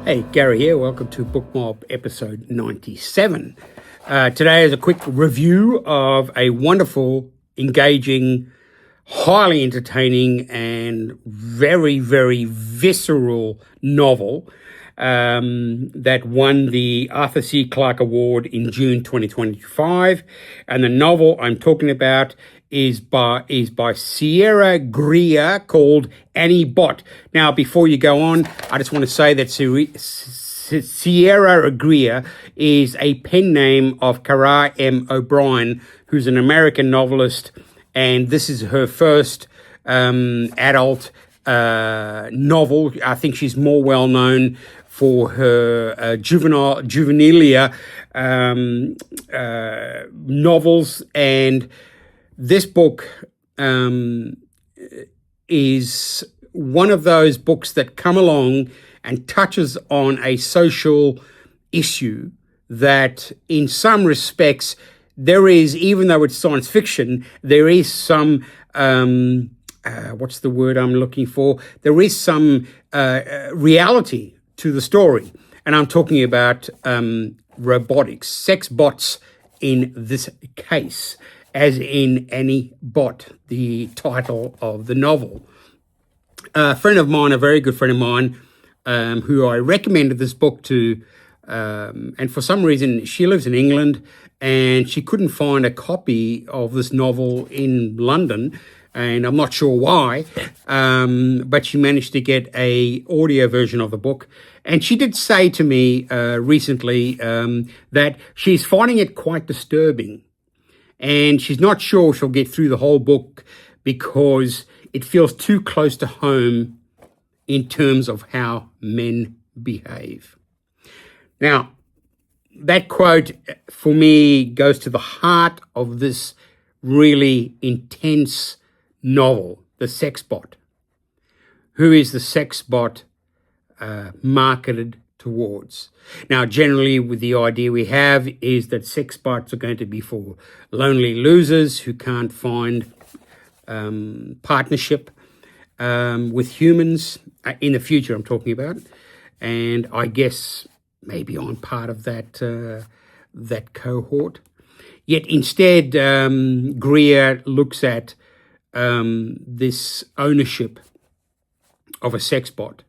Hey, Gary here. Welcome to BookMob episode 97. Today is a quick review of a wonderful, engaging, highly entertaining, and very, very visceral novel that won the Arthur C. Clarke Award in June 2025. And the novel I'm talking about is by Sierra Greer, called Annie Bot. Now, before you go on, I just want to say that Sierra Greer is a pen name of Caragh M. O'Brien, who's an American novelist, and this is her first adult novel. I think she's more well known for her juvenilia novels, and this book is one of those books that come along and touches on a social issue that in some respects there is, even though it's science fiction, there is some, what's the word I'm looking for? There is some reality to the story. And I'm talking about robotics, sex bots in this case, as in Annie Bot, the title of the novel. A friend of mine, a very good friend of mine, who I recommended this book to, and for some reason she lives in England and she couldn't find a copy of this novel in London, and I'm not sure why, but she managed to get a audio version of the book. And she did say to me recently that she's finding it quite disturbing. And she's not sure she'll get through the whole book because it feels too close to home in terms of how men behave. Now, that quote for me goes to the heart of this really intense novel, The Sex Bot. Who is the sex bot marketed towards? Now, generally, with the idea we have is that sex bots are going to be for lonely losers who can't find partnership with humans in the future. I'm talking about, and I guess maybe I'm part of that cohort. Yet instead, Greer looks at this ownership of a sex bot.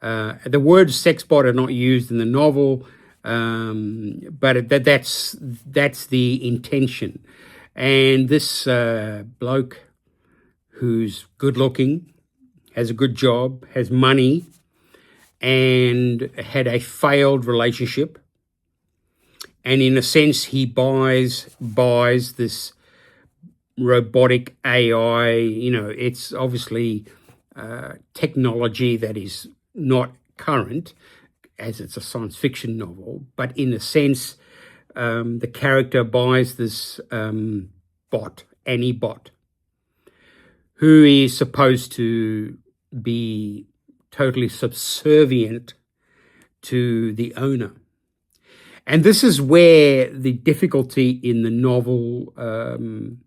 The word sex bot are not used in the novel, but that's the intention. And this bloke who's good looking, has a good job, has money, and had a failed relationship, and in a sense he buys this robotic AI. You know, it's obviously technology that is not current, as it's a science fiction novel, but in a sense, the character buys this bot, Annie Bot, who is supposed to be totally subservient to the owner. And this is where the difficulty in the novel, and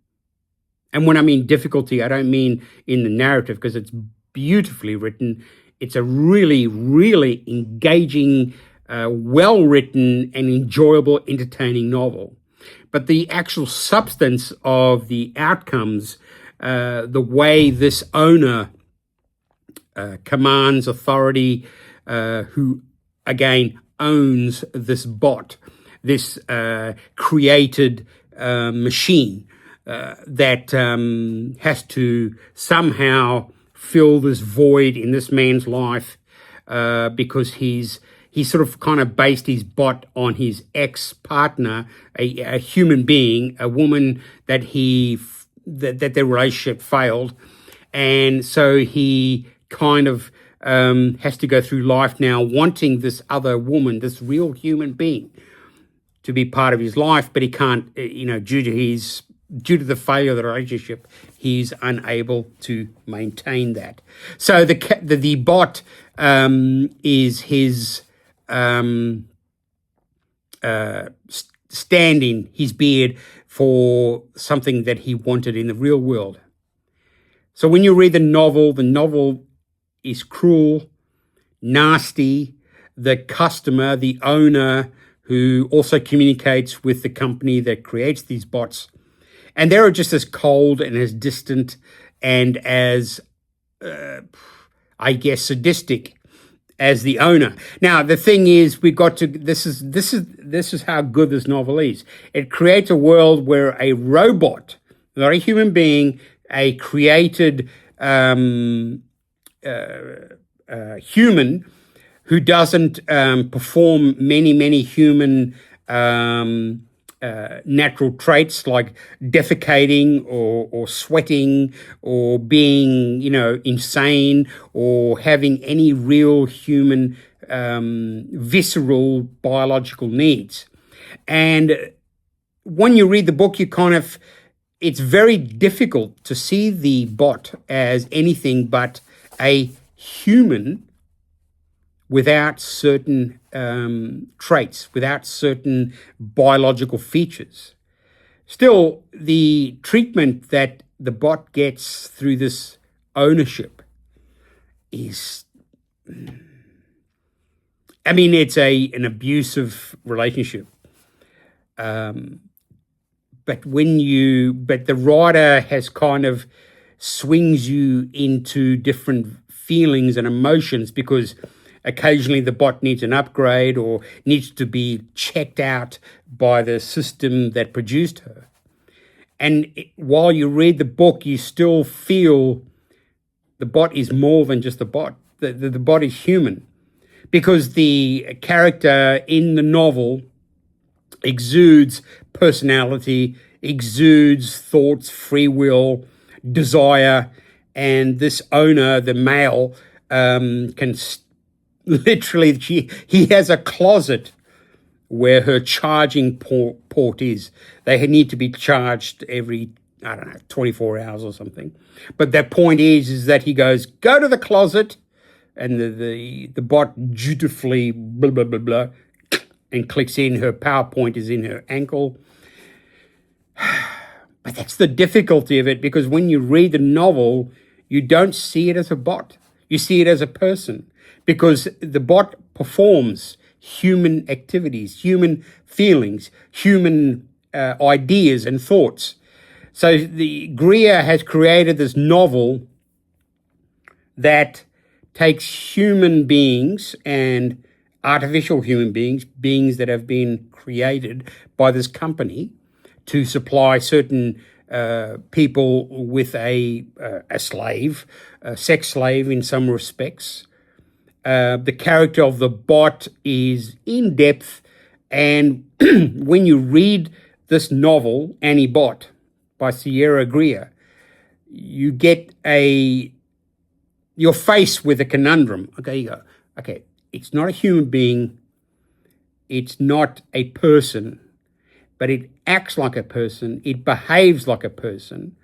when I mean difficulty, I don't mean in the narrative, because it's beautifully written. It's a really, really engaging, well-written and enjoyable, entertaining novel. But the actual substance of the outcomes, the way this owner commands authority, who, again, owns this bot, this created machine that has to somehow fill this void in this man's life, because he's sort of kind of based his bot on his ex-partner, a human being, a woman that that their relationship failed. And so he kind of has to go through life now wanting this other woman, this real human being, to be part of his life, but he can't, due to the failure of the relationship, he's unable to maintain that. So the bot is his stand-in, his beard, for something that he wanted in the real world. So when you read the novel is cruel, nasty, the customer, the owner, who also communicates with the company that creates these bots. And they're just as cold and as distant and as, I guess, sadistic as the owner. Now, the thing is, this is how good this novel is. It creates a world where a robot, not a human being, a created human who doesn't perform many human natural traits like defecating or sweating or being, insane or having any real human visceral biological needs. And when you read the book, it's very difficult to see the bot as anything but a human without certain traits, without certain biological features. Still, the treatment that the bot gets through this ownership is, it's an abusive relationship. But the writer has kind of swings you into different feelings and emotions, because occasionally the bot needs an upgrade or needs to be checked out by the system that produced her. And while you read the book, you still feel the bot is more than just a bot. The bot is human, because the character in the novel exudes personality, exudes thoughts, free will, desire, and this owner, the male, can literally, he has a closet where her charging port is. They need to be charged every, 24 hours or something. But the point is that he goes, go to the closet, and the bot dutifully blah, blah, blah, blah, and clicks in. Her PowerPoint is in her ankle. But that's the difficulty of it, because when you read the novel, you don't see it as a bot. You see it as a person, because the bot performs human activities, human feelings, human ideas and thoughts. So the Greer has created this novel that takes human beings and artificial human beings that have been created by this company to supply certain people with a slave, a sex slave in some respects. The character of the bot is in depth, and when you read this novel, Annie Bot, by Sierra Greer, you're faced with a conundrum. Okay, you go, okay, it's not a human being, it's not a person, but it acts like a person, it behaves like a person,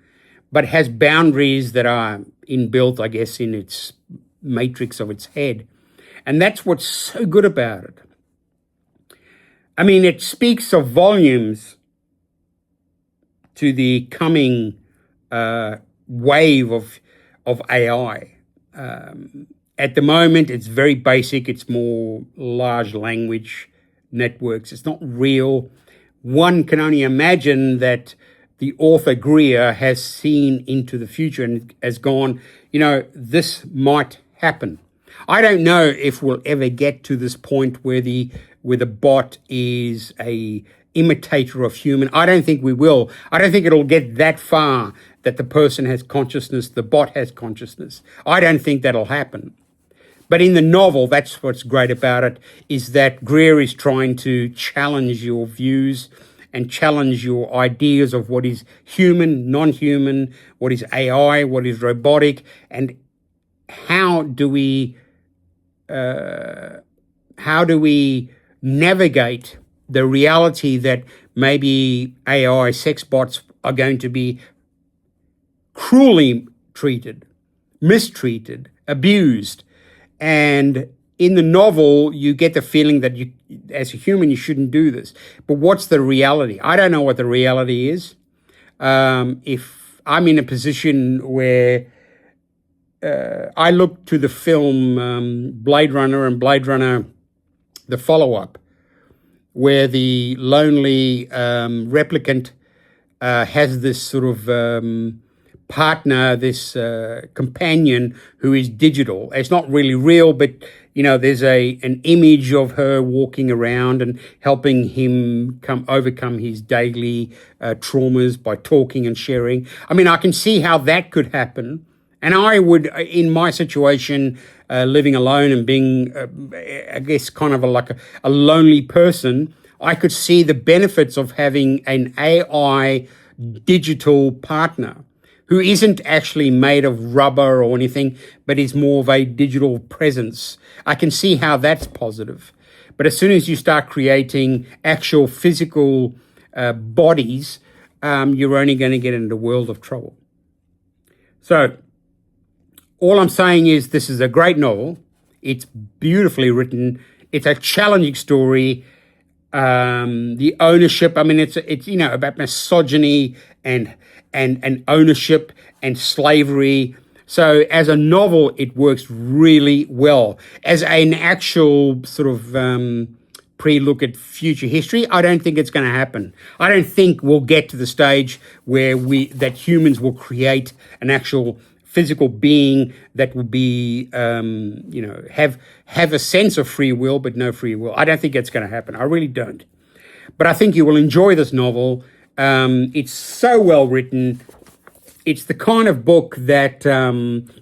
but has boundaries that are inbuilt, I guess, in its matrix of its head. And that's what's so good about it. It speaks of volumes to the coming wave of AI. At the moment, it's very basic. It's more large language networks. It's not real. One can only imagine that the author Greer has seen into the future and has gone, this might happen. I don't know if we'll ever get to this point where the bot is a imitator of human. I don't think we will. I don't think it'll get that far that the person has consciousness, the bot has consciousness. I don't think that'll happen. But in the novel, that's what's great about it, is that Greer is trying to challenge your views and challenge your ideas of what is human, non-human, what is AI, what is robotic, and how do we navigate the reality that maybe AI sex bots are going to be cruelly treated, mistreated, abused. And in the novel, you get the feeling that you, as a human, you shouldn't do this. But what's the reality? I don't know what the reality is. If I'm in a position where I look to the film Blade Runner, and Blade Runner the follow-up, where the lonely replicant has this sort of partner, this companion who is digital. It's not really real, but there's an image of her walking around and helping him overcome his daily traumas by talking and sharing. I mean, I can see how that could happen. And I would, in my situation, living alone and being, I guess, kind of like a lonely person, I could see the benefits of having an AI digital partner who isn't actually made of rubber or anything, but is more of a digital presence. I can see how that's positive. But as soon as you start creating actual physical bodies, you're only going to get into a world of trouble. So all I'm saying is this is a great novel. It's beautifully written. It's a challenging story. The ownership, I mean, it's about misogyny and ownership and slavery. So as a novel, it works really well. As an actual sort of pre-look at future history, I don't think it's going to happen. I don't think we'll get to the stage where that humans will create an actual physical being that will be, have a sense of free will, but no free will. I don't think it's going to happen. I really don't. But I think you will enjoy this novel. It's so well written. It's the kind of book that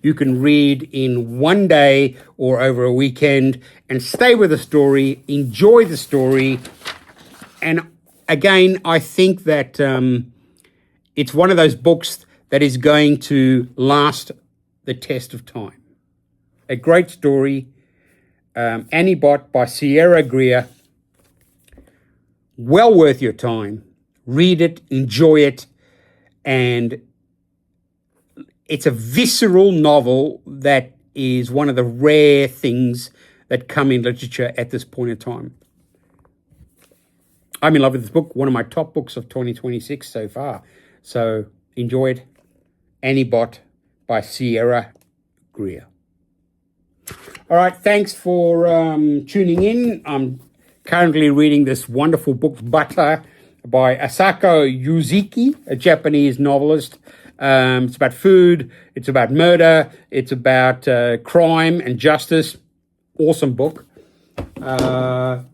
you can read in one day or over a weekend and stay with the story, enjoy the story. And again, I think that it's one of those books that is going to last the test of time. A great story, Anibot by Sierra Greer. Well worth your time. Read it, enjoy it, and it's a visceral novel that is one of the rare things that come in literature at this point in time. I'm in love with this book, one of my top books of 2026 so far. So enjoy it. Anibot by Sierra Greer. All right, thanks for tuning in. I'm currently reading this wonderful book, Butter, by Asako Yuzuki, a Japanese novelist. It's about food, it's about murder, it's about crime and justice. Awesome book. Now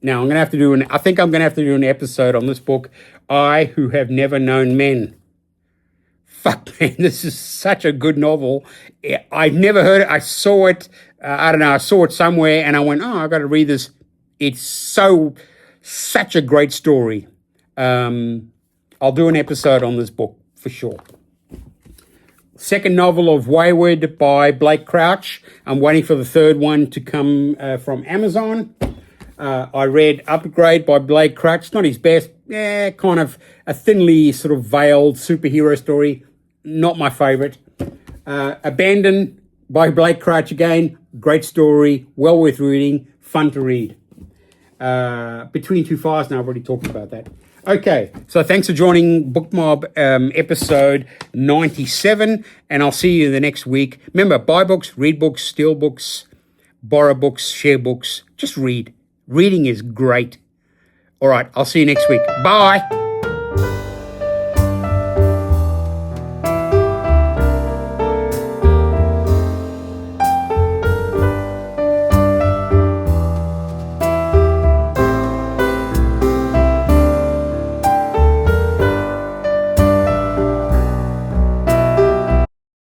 I'm going to have to do an episode on this book, I Who Have Never Known Men. Fuck, man, this is such a good novel. I've never heard it. I saw it. I saw it somewhere and I went, I got to read this. It's such a great story. I'll do an episode on this book for sure. Second novel of Wayward by Blake Crouch. I'm waiting for the third one to come from Amazon. I read Upgrade by Blake Crouch. It's not his best. Kind of a thinly sort of veiled superhero story. Not my favorite. Abandon by Blake Crouch again. Great story. Well worth reading. Fun to read. Between Two Fires, now I've already talked about that. Okay, so thanks for joining BookMob episode 97, and I'll see you the next week. Remember, buy books, read books, steal books, borrow books, share books. Just read. Reading is great. All right, I'll see you next week. Bye.